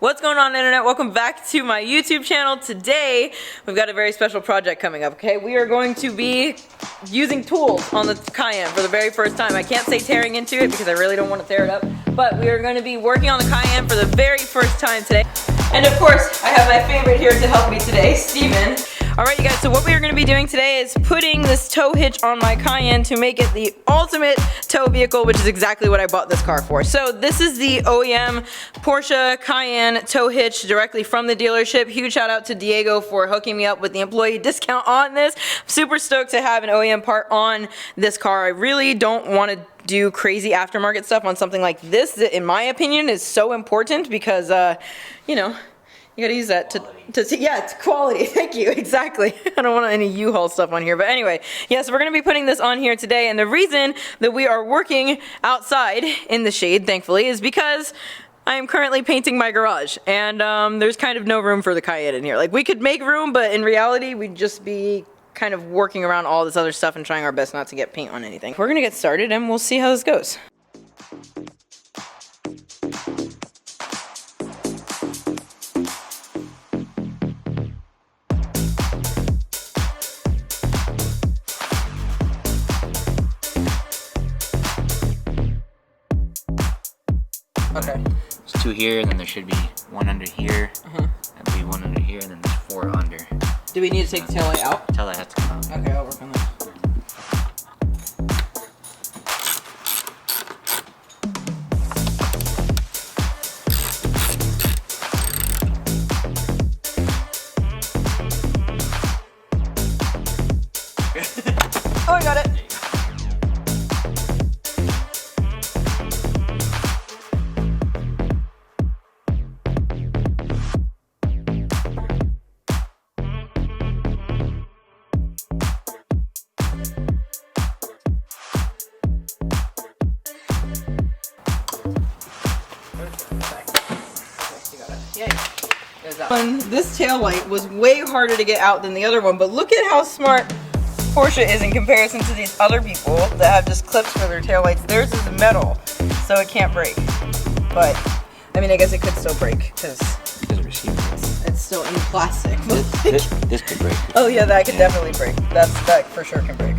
What's going on, internet? Welcome back to my YouTube channel. Today we've got a very special project coming up. Okay, we are going to be using tools on the Cayenne for the very first time. I can't say tearing into it because I really don't want to tear it up, but we are going to be working on the Cayenne for the very first time today. And of course, I have my favorite here to help me today, Steven. Alright you guys, so what we are going to be doing today is putting this tow hitch on my Cayenne to make it the ultimate tow vehicle, which is exactly what I bought this car for. So this is the OEM Porsche Cayenne tow hitch directly from the dealership. Huge shout out to Diego for hooking me up with the employee discount on this. I'm super stoked to have an OEM part on this car. I really don't want to do crazy aftermarket stuff on something like this that, in my opinion, is so important because, you know, you gotta use that yeah, it's quality. Thank you, exactly. I don't want any U-Haul stuff on here, but anyway, yes, we're gonna be putting this on here today, and the reason that we are working outside in the shade, thankfully, is because I am currently painting my garage, and there's kind of no room for the Cayenne in here. Like, we could make room, but in reality, we'd just be kind of working around all this other stuff and trying our best not to get paint on anything. We're gonna get started, and we'll see how this goes. Okay. There's two here, and then there should be one under here. There'll be one under here, and then there's four under. Do we need to take the taillight out? Taillight has to come out. Okay, I'll work on that. Oh, I got it. This tail light was way harder to get out than the other one, but look at how smart Porsche is in comparison to these other people that have just clips for their tail lights. Theirs is metal, so it can't break. But I mean, I guess it could still break because it's still in plastic. This could break. Oh yeah, that could definitely break. That for sure can break.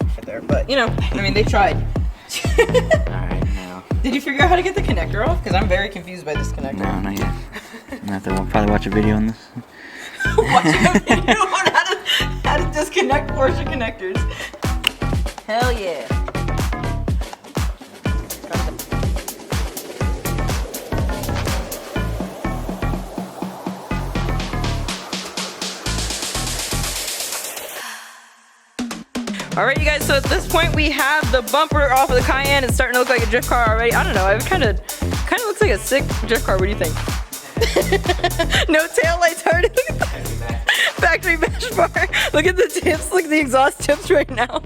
Right there, but you know, I mean, they tried. All right, now. Did you figure out how to get the connector off? Because I'm very confused by this connector. No, not yet. I have to probably watch a video on this. Watching a video on how to disconnect Porsche connectors. Hell yeah. Alright you guys, so at this point we have the bumper off of the Cayenne. It's starting to look like a drift car already. I don't know, it kind of looks like a sick drift car. What do you think? No tail lights already. Factory bash bar. Look at the tips, look at the exhaust tips right now.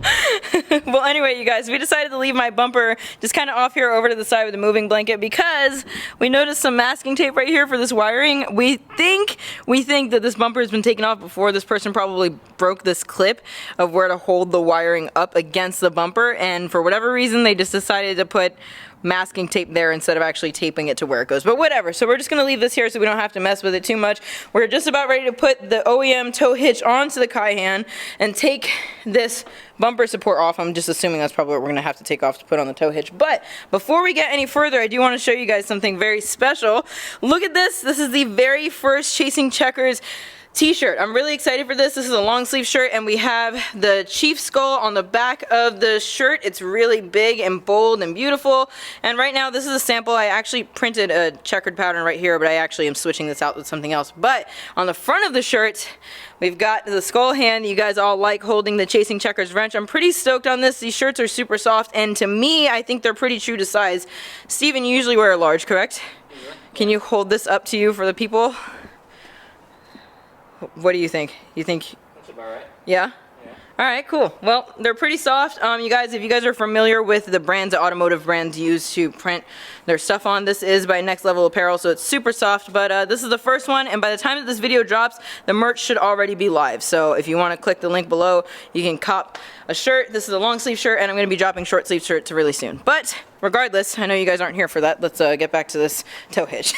Well, anyway, you guys, we decided to leave my bumper just kind of off here over to the side with a moving blanket because we noticed some masking tape right here for this wiring. We think that this bumper has been taken off before. This person probably broke this clip of where to hold the wiring up against the bumper, and for whatever reason they just decided to put masking tape there instead of actually taping it to where it goes, but whatever. So we're just gonna leave this here so we don't have to mess with it too much. We're just about ready to put the OEM tow hitch onto the Cayenne and take this bumper support off. I'm just assuming that's probably what we're gonna have to take off to put on the tow hitch. But before we get any further, I do want to show you guys something very special. Look at this. This is the very first Chasing Checkers t-shirt. I'm really excited for this. This is a long sleeve shirt, and we have the chief skull on the back of the shirt. It's really big and bold and beautiful, and right now this is a sample. I actually printed a checkered pattern right here, but I actually am switching this out with something else. But on the front of the shirt we've got the skull hand. You guys all like holding the Chasing Checkers wrench. I'm pretty stoked on this. These shirts are super soft, and to me I think they're pretty true to size. Steven, you usually wear a large, correct? Yeah. Can you hold this up to you for the people? What do you think? You think? That's about right. Yeah? Yeah. Alright, cool. Well, they're pretty soft. You guys, if you guys are familiar with the brands that automotive brands use to print their stuff on, this is by Next Level Apparel, so it's super soft, but this is the first one, and by the time that this video drops, the merch should already be live. So if you want to click the link below, you can cop a shirt. This is a long sleeve shirt, and I'm going to be dropping short sleeve shirts really soon. But regardless, I know you guys aren't here for that. Let's get back to this tow hitch.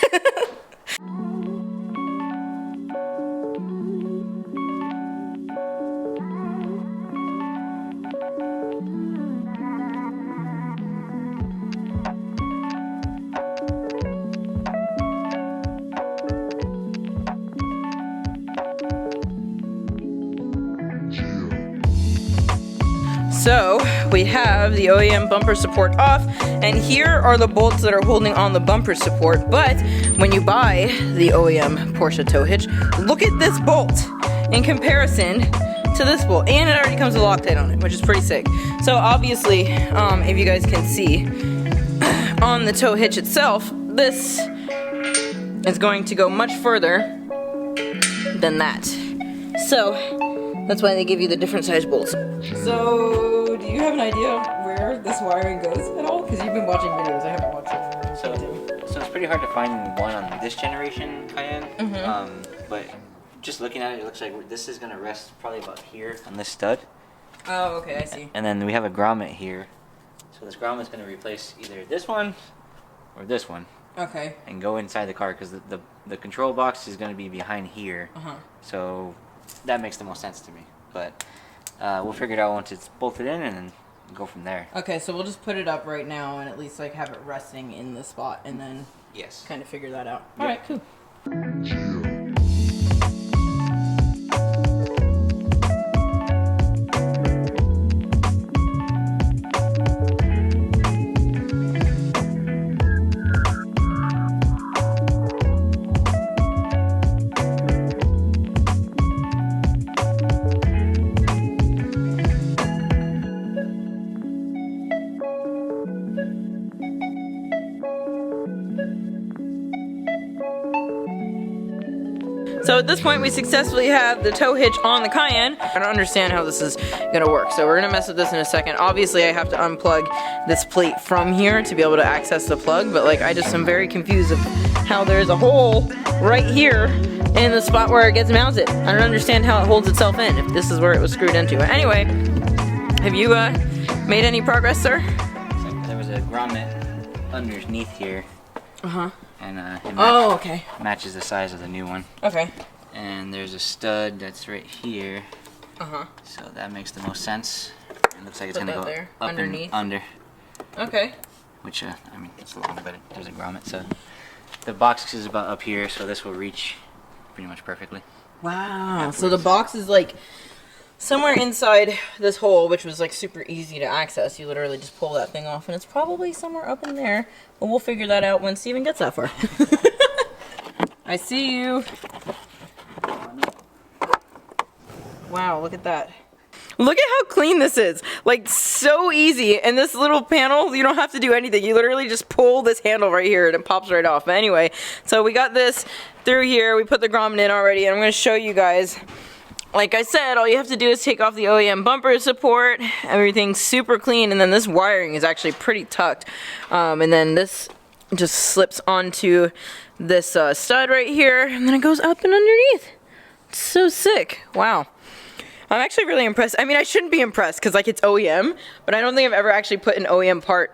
So we have the OEM bumper support off, and here are the bolts that are holding on the bumper support. But when you buy the OEM Porsche tow hitch, look at this bolt in comparison to this bolt, and it already comes with Loctite on it, which is pretty sick. So obviously, if you guys can see on the tow hitch itself, this is going to go much further than that. So that's why they give you the different size bolts. So do you have an idea where this wiring goes at all? Because you've been watching videos, I haven't watched it. So it's pretty hard to find one on this generation Cayenne. But just looking at it, it looks like this is gonna rest probably about here on this stud. Oh, okay, I see. And then we have a grommet here. So this grommet is gonna replace either this one or this one. Okay. And go inside the car, because the control box is going to be behind here. So that makes the most sense to me. But we'll figure it out once it's bolted in and then go from there. Okay, so we'll just put it up right now and at least like have it resting in the spot and then kind of figure that out. All right, cool. So at this point, we successfully have the tow hitch on the Cayenne. I don't understand how this is gonna work, so we're gonna mess with this in a second. Obviously, I have to unplug this plate from here to be able to access the plug, but like I just am very confused of how there's a hole right here in the spot where it gets mounted. I don't understand how it holds itself in if this is where it was screwed into. Anyway, have you made any progress, sir? So there was a grommet underneath here. And it matches the size of the new one. Okay. And there's a stud that's right here. So that makes the most sense. It looks like it's gonna go there, up underneath. and under. Okay. Which I mean, it's long, but there's a grommet. So the box is about up here, so this will reach pretty much perfectly. Wow. So the box is like somewhere inside this hole, which was like super easy to access. You literally just pull that thing off, and it's probably somewhere up in there. But we'll figure that out when Steven gets that far. I see you. Wow, look at that. Look at how clean this is. Like, so easy. And this little panel, you don't have to do anything. You literally just pull this handle right here and it pops right off. But anyway, so we got this through here. We put the grommet in already, and I'm going to show you guys. Like I said, all you have to do is take off the OEM bumper support. Everything's super clean, and then this wiring is actually pretty tucked. And then this just slips onto this stud right here, and then it goes up and underneath. It's so sick. Wow. I'm actually really impressed. I mean, I shouldn't be impressed because like it's OEM, but I don't think I've ever actually put an OEM part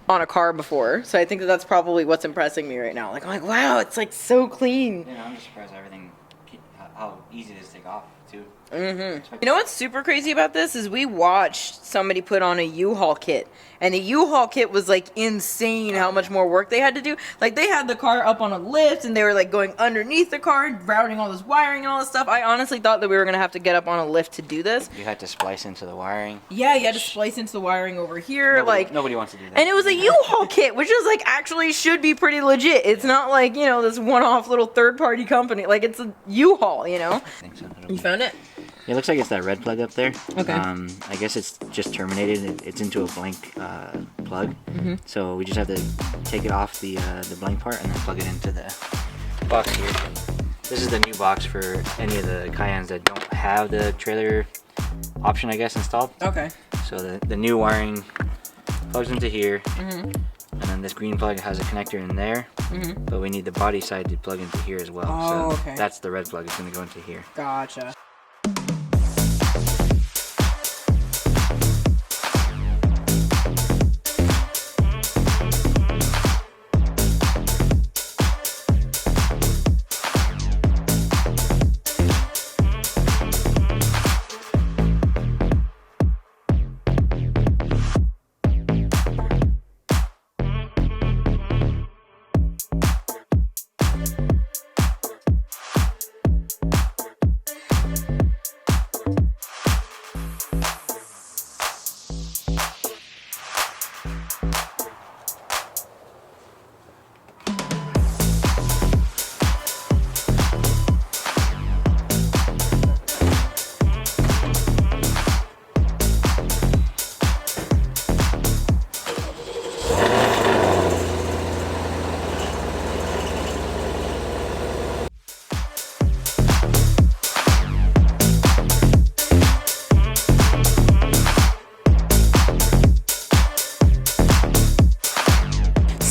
on a car before. So I think that that's probably what's impressing me right now. Like, I'm like, wow, it's like so clean. Yeah, I'm just surprised everything, how easy it is to take off too. You know what's super crazy about this is we watched somebody put on a U-Haul kit, and the U-Haul kit was like insane how much more work they had to do. Like they had the car up on a lift, and they were like going underneath the car, routing all this wiring and all this stuff. I honestly thought that we were gonna have to get up on a lift to do this. You had to splice into the wiring. Yeah, you had to splice into the wiring over here. Nobody wants to do that. And it was a U-Haul kit, which is like actually should be pretty legit. It's not like, you know, this one-off little third-party company. Like it's a U-Haul, you know? I think so. You found it? It looks like it's that red plug up there. Okay. I guess it's just terminated. It's into a blank plug. So we just have to take it off the blank part and then plug it into the box here. This is the new box for any of the Cayennes that don't have the trailer option, I guess, installed. Okay. So the new wiring plugs into here. And then this green plug has a connector in there. But we need the body side to plug into here as well. Oh, so okay. That's the red plug. It's going to go into here. Gotcha.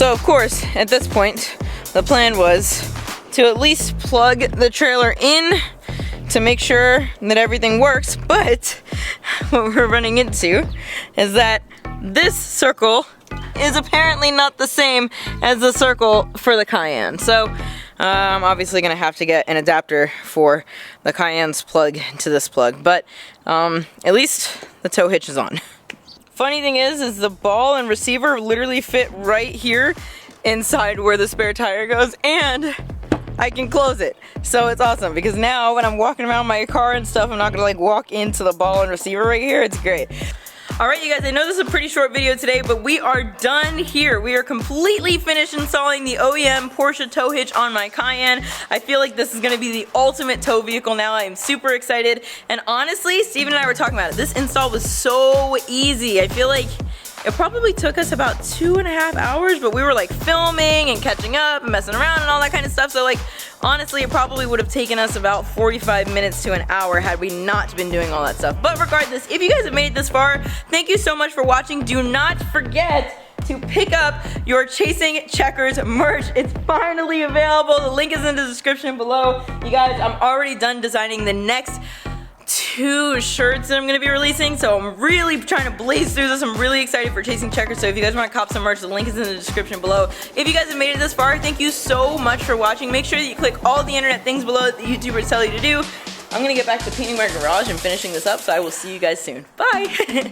So of course, at this point, the plan was to at least plug the trailer in to make sure that everything works, but what we're running into is that this circle is apparently not the same as the circle for the Cayenne. So I'm obviously gonna have to get an adapter for the Cayenne's plug to this plug, but at least the tow hitch is on. Funny thing is the ball and receiver literally fit right here inside where the spare tire goes, and I can close it. So it's awesome because now when I'm walking around my car and stuff, I'm not gonna like walk into the ball and receiver right here. It's great. Alright you guys, I know this is a pretty short video today, but we are done here. We are completely finished installing the OEM Porsche tow hitch on my Cayenne. I feel like this is going to be the ultimate tow vehicle now. I am super excited. And honestly, Steven and I were talking about it. This install was so easy. I feel like it probably took us about 2.5 hours, but we were like filming and catching up and messing around and all that kind of stuff. So like, honestly, it probably would have taken us about 45 minutes to an hour had we not been doing all that stuff. But regardless, if you guys have made it this far, thank you so much for watching. Do not forget to pick up your Chasing Checkers merch. It's finally available. The link is in the description below. You guys, I'm already done designing the next 2 shirts that I'm going to be releasing, so I'm really trying to blaze through this. I'm really excited for Chasing Checkers, so if you guys want to cop some merch, the link is in the description below. If you guys have made it this far, thank you so much for watching. Make sure that you click all the internet things below that the YouTubers tell you to do. I'm going to get back to painting my garage and finishing this up, so I will see you guys soon. Bye!